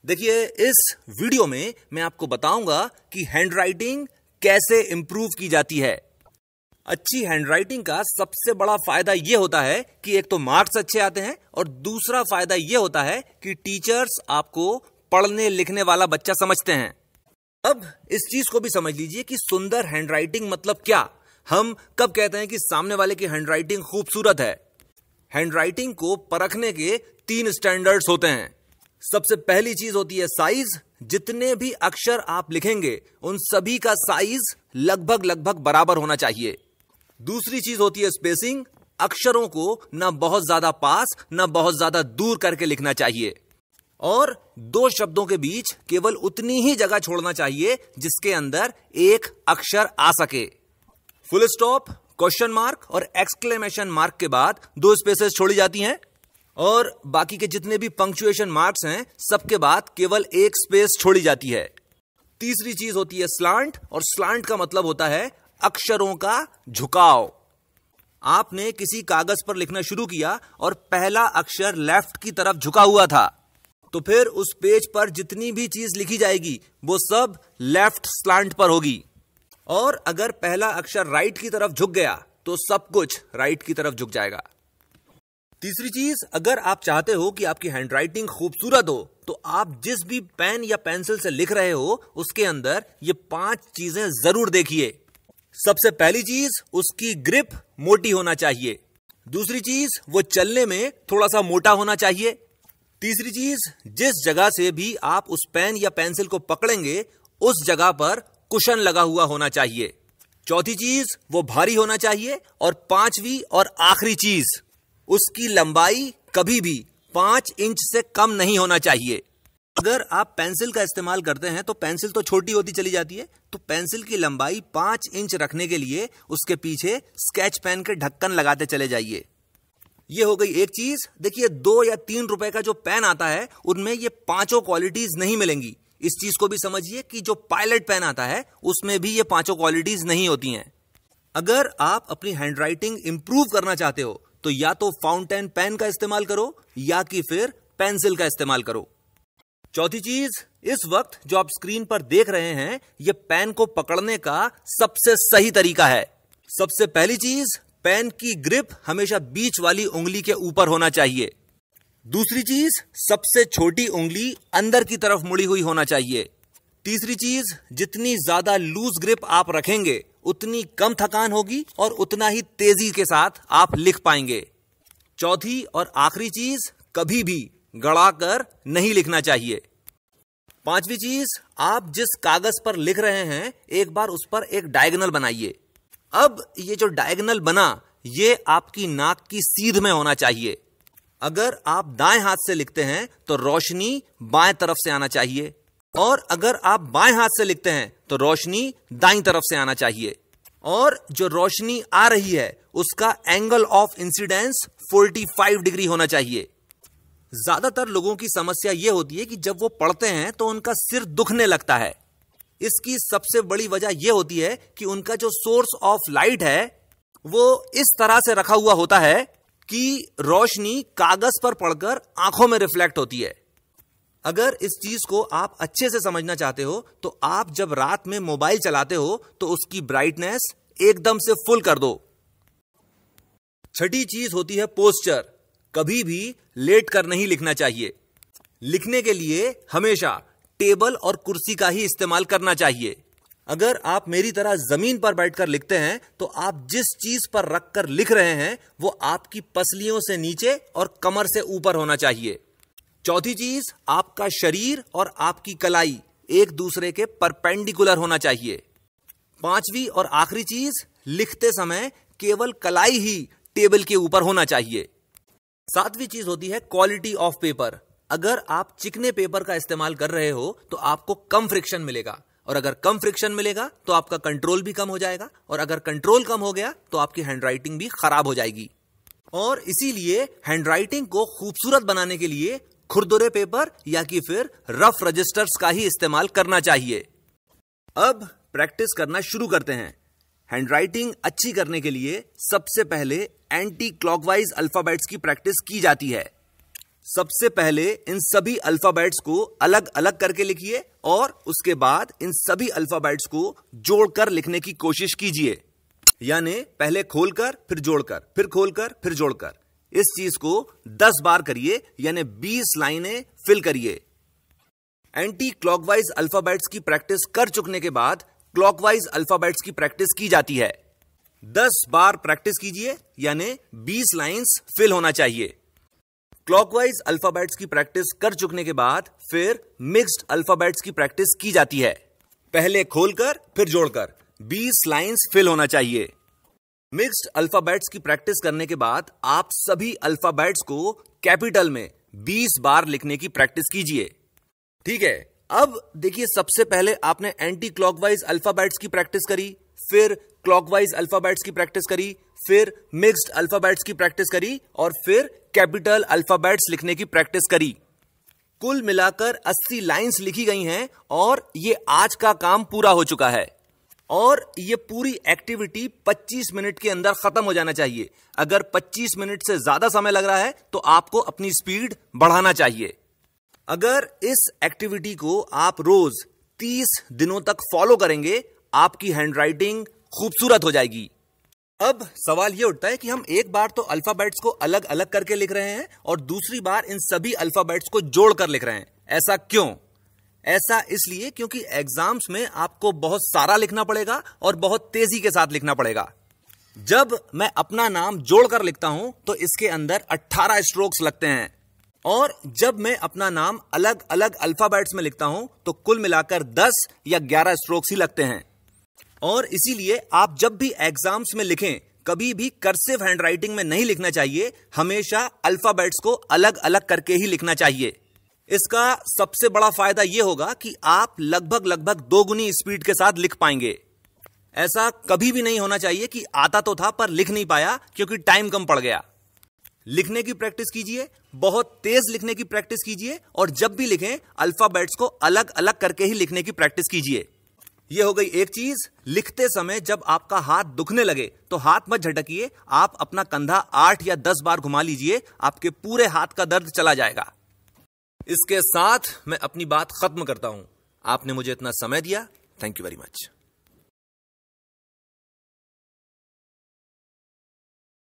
देखिए, इस वीडियो में मैं आपको बताऊंगा कि हैंडराइटिंग कैसे इंप्रूव की जाती है। अच्छी हैंडराइटिंग का सबसे बड़ा फायदा यह होता है कि एक तो मार्क्स अच्छे आते हैं और दूसरा फायदा यह होता है कि टीचर्स आपको पढ़ने लिखने वाला बच्चा समझते हैं। अब इस चीज को भी समझ लीजिए कि सुंदर हैंडराइटिंग मतलब क्या। हम कब कहते हैं कि सामने वाले की हैंडराइटिंग खूबसूरत है? हैंडराइटिंग को परखने के 3 स्टैंडर्ड्स होते हैं। सबसे पहली चीज होती है साइज। जितने भी अक्षर आप लिखेंगे उन सभी का साइज लगभग बराबर होना चाहिए। दूसरी चीज होती है स्पेसिंग। अक्षरों को ना बहुत ज्यादा पास ना बहुत ज्यादा दूर करके लिखना चाहिए और 2 शब्दों के बीच केवल उतनी ही जगह छोड़ना चाहिए जिसके अंदर एक अक्षर आ सके। फुल स्टॉप, क्वेश्चन मार्क और एक्सक्लेमेशन मार्क के बाद 2 स्पेसेस छोड़ी जाती हैं और बाकी के जितने भी पंक्चुएशन मार्क्स हैं सबके बाद केवल 1 स्पेस छोड़ी जाती है। तीसरी चीज होती है स्लांट और स्लांट का मतलब होता है अक्षरों का झुकाव। आपने किसी कागज पर लिखना शुरू किया और पहला अक्षर लेफ्ट की तरफ झुका हुआ था तो फिर उस पेज पर जितनी भी चीज लिखी जाएगी वो सब लेफ्ट स्लांट पर होगी और अगर पहला अक्षर राइट की तरफ झुक गया तो सब कुछ राइट की तरफ झुक जाएगा। तीसरी चीज, अगर आप चाहते हो कि आपकी हैंडराइटिंग खूबसूरत हो तो आप जिस भी पेन या पेंसिल से लिख रहे हो उसके अंदर ये 5 चीजें जरूर देखिए। सबसे पहली चीज, उसकी ग्रिप मोटी होना चाहिए। दूसरी चीज, वो चलने में थोड़ा सा मोटा होना चाहिए। तीसरी चीज, जिस जगह से भी आप उस पेन या पेंसिल को पकड़ेंगे उस जगह पर कुशन लगा हुआ होना चाहिए। चौथी चीज, वो भारी होना चाहिए और 5वीं और आखिरी चीज, उसकी लंबाई कभी भी 5 इंच से कम नहीं होना चाहिए। अगर आप पेंसिल का इस्तेमाल करते हैं तो पेंसिल तो छोटी होती चली जाती है, तो पेंसिल की लंबाई 5 इंच रखने के लिए उसके पीछे स्केच पेन के ढक्कन लगाते चले जाइए। ये हो गई एक चीज। देखिए, 2 या 3 रुपए का जो पेन आता है उनमें ये 5 क्वालिटीज नहीं मिलेंगी। इस चीज को भी समझिए कि जो पायलट पेन आता है उसमें भी ये 5 क्वालिटीज नहीं होती हैं। अगर आप अपनी हैंडराइटिंग इंप्रूव करना चाहते हो तो या तो फाउंटेन पेन का इस्तेमाल करो या कि फिर पेंसिल का इस्तेमाल करो। चौथी चीज, इस वक्त जो आप स्क्रीन पर देख रहे हैं ये पेन को पकड़ने का सबसे सही तरीका है। सबसे पहली चीज, पेन की ग्रिप हमेशा बीच वाली उंगली के ऊपर होना चाहिए। दूसरी चीज, सबसे छोटी उंगली अंदर की तरफ मुड़ी हुई होना चाहिए। तीसरी चीज, जितनी ज्यादा लूज ग्रिप आप रखेंगे उतनी कम थकान होगी और उतना ही तेजी के साथ आप लिख पाएंगे। चौथी और आखिरी चीज, कभी भी गड़ाकर नहीं लिखना चाहिए। 5वीं चीज, आप जिस कागज पर लिख रहे हैं एक बार उस पर एक डायगोनल बनाइए। अब ये जो डायगोनल बना ये आपकी नाक की सीध में होना चाहिए। अगर आप दाएं हाथ से लिखते हैं तो रोशनी बाएं तरफ से आना चाहिए और अगर आप बाएं हाथ से लिखते हैं तो रोशनी दाईं तरफ से आना चाहिए और जो रोशनी आ रही है उसका एंगल ऑफ इंसिडेंस 45 डिग्री होना चाहिए। ज्यादातर लोगों की समस्या यह होती है कि जब वो पढ़ते हैं तो उनका सिर दुखने लगता है। इसकी सबसे बड़ी वजह यह होती है कि उनका जो सोर्स ऑफ लाइट है वो इस तरह से रखा हुआ होता है कि रोशनी कागज पर पड़कर आंखों में रिफ्लेक्ट होती है। अगर इस चीज को आप अच्छे से समझना चाहते हो तो आप जब रात में मोबाइल चलाते हो तो उसकी ब्राइटनेस एकदम से फुल कर दो। छठी चीज होती है पोस्चर। कभी भी लेट कर नहीं लिखना चाहिए। लिखने के लिए हमेशा टेबल और कुर्सी का ही इस्तेमाल करना चाहिए। अगर आप मेरी तरह जमीन पर बैठकर लिखते हैं तो आप जिस चीज पर रखकर लिख रहे हैं वो आपकी पसलियों से नीचे और कमर से ऊपर होना चाहिए। चौथी चीज, आपका शरीर और आपकी कलाई एक दूसरे के परपेंडिकुलर होना चाहिए। 5वीं और आखिरी चीज, लिखते समय केवल कलाई ही टेबल के ऊपर होना चाहिए। 7वीं चीज होती है क्वालिटी ऑफ पेपर। अगर आप चिकने पेपर का इस्तेमाल कर रहे हो तो आपको कम फ्रिक्शन मिलेगा और अगर कम फ्रिक्शन मिलेगा तो आपका कंट्रोल भी कम हो जाएगा और अगर कंट्रोल कम हो गया तो आपकी हैंडराइटिंग भी खराब हो जाएगी। और इसीलिए हैंडराइटिंग को खूबसूरत बनाने के लिए खुरदुरे पेपर या कि फिर रफ रजिस्टर्स का ही इस्तेमाल करना चाहिए। अब प्रैक्टिस करना शुरू करते हैं। हैंडराइटिंग अच्छी करने के लिए सबसे पहले एंटी क्लॉकवाइज अल्फाबेट्स की प्रैक्टिस की जाती है। सबसे पहले इन सभी अल्फाबेट्स को अलग अलग करके लिखिए और उसके बाद इन सभी अल्फाबेट्स को जोड़कर लिखने की कोशिश कीजिए। यानी पहले खोलकर फिर जोड़कर, फिर खोलकर फिर जोड़कर। इस चीज को 10 बार करिए, यानी 20 लाइनें फिल करिए। एंटी क्लॉकवाइज अल्फाबेट्स की प्रैक्टिस कर चुकने के बाद क्लॉकवाइज अल्फाबेट्स की प्रैक्टिस की जाती है। 10 बार प्रैक्टिस कीजिए, यानी 20 लाइंस फिल होना चाहिए। क्लॉकवाइज अल्फाबेट्स की प्रैक्टिस कर चुकने के बाद फिर मिक्स्ड अल्फाबेट्स की प्रैक्टिस की जाती है। पहले खोलकर फिर जोड़कर 20 लाइंस फिल होना चाहिए। मिक्स्ड अल्फाबेट्स की प्रैक्टिस करने के बाद आप सभी अल्फाबेट्स को कैपिटल में 20 बार लिखने की प्रैक्टिस कीजिए। ठीक है, अब देखिए, सबसे पहले आपने एंटी क्लॉकवाइज अल्फाबेट्स की प्रैक्टिस करी, फिर क्लॉकवाइज अल्फाबेट्स की प्रैक्टिस करी, फिर मिक्स्ड अल्फाबेट्स की प्रैक्टिस करी और फिर कैपिटल अल्फाबेट्स लिखने की प्रैक्टिस करी। कुल मिलाकर 80 लाइंस लिखी गई हैं और ये आज का काम पूरा हो चुका है। और ये पूरी एक्टिविटी 25 मिनट के अंदर खत्म हो जाना चाहिए। अगर 25 मिनट से ज्यादा समय लग रहा है तो आपको अपनी स्पीड बढ़ाना चाहिए। अगर इस एक्टिविटी को आप रोज 30 दिनों तक फॉलो करेंगे, आपकी हैंडराइटिंग खूबसूरत हो जाएगी। अब सवाल यह उठता है कि हम एक बार तो अल्फाबेट्स को अलग अलग करके लिख रहे हैं और दूसरी बार इन सभी अल्फाबेट्स को जोड़कर लिख रहे हैं, ऐसा क्यों? ऐसा इसलिए क्योंकि एग्जाम्स में आपको बहुत सारा लिखना पड़ेगा और बहुत तेजी के साथ लिखना पड़ेगा। जब मैं अपना नाम जोड़कर लिखता हूं तो इसके अंदर 18 स्ट्रोक्स लगते हैं और जब मैं अपना नाम अलग अलग अल्फाबेट्स में लिखता हूं तो कुल मिलाकर 10 या 11 स्ट्रोक्स ही लगते हैं। और इसीलिए आप जब भी एग्जाम्स में लिखें, कभी भी कर्सिव हैंडराइटिंग में नहीं लिखना चाहिए, हमेशा अल्फाबेट्स को अलग अलग करके ही लिखना चाहिए। इसका सबसे बड़ा फायदा यह होगा कि आप लगभग 2 गुनी स्पीड के साथ लिख पाएंगे। ऐसा कभी भी नहीं होना चाहिए कि आता तो था पर लिख नहीं पाया क्योंकि टाइम कम पड़ गया। लिखने की प्रैक्टिस कीजिए, बहुत तेज लिखने की प्रैक्टिस कीजिए और जब भी लिखें अल्फाबेट्स को अलग अलग करके ही लिखने की प्रैक्टिस कीजिए। यह हो गई एक चीज। लिखते समय जब आपका हाथ दुखने लगे तो हाथ मत झटकिए, आप अपना कंधा 8 या 10 बार घुमा लीजिए, आपके पूरे हाथ का दर्द चला जाएगा। इसके साथ मैं अपनी बात खत्म करता हूं। आपने मुझे इतना समय दिया, थैंक यू वेरी मच।